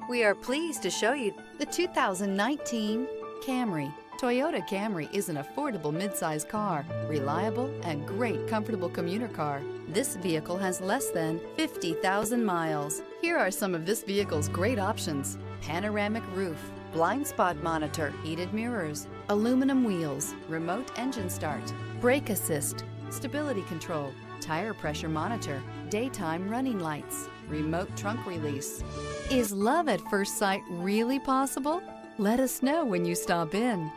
We are pleased to show you the 2019 Camry. Toyota Camry is an affordable midsize car, reliable and great comfortable commuter car. This vehicle has less than 50,000 miles. Here are some of this vehicle's great options: panoramic roof, blind spot monitor, heated mirrors, aluminum wheels, remote engine start, brake assist, stability control, tire pressure monitor, daytime running lights, remote trunk release. Is love at first sight really possible? Let us know when you stop in.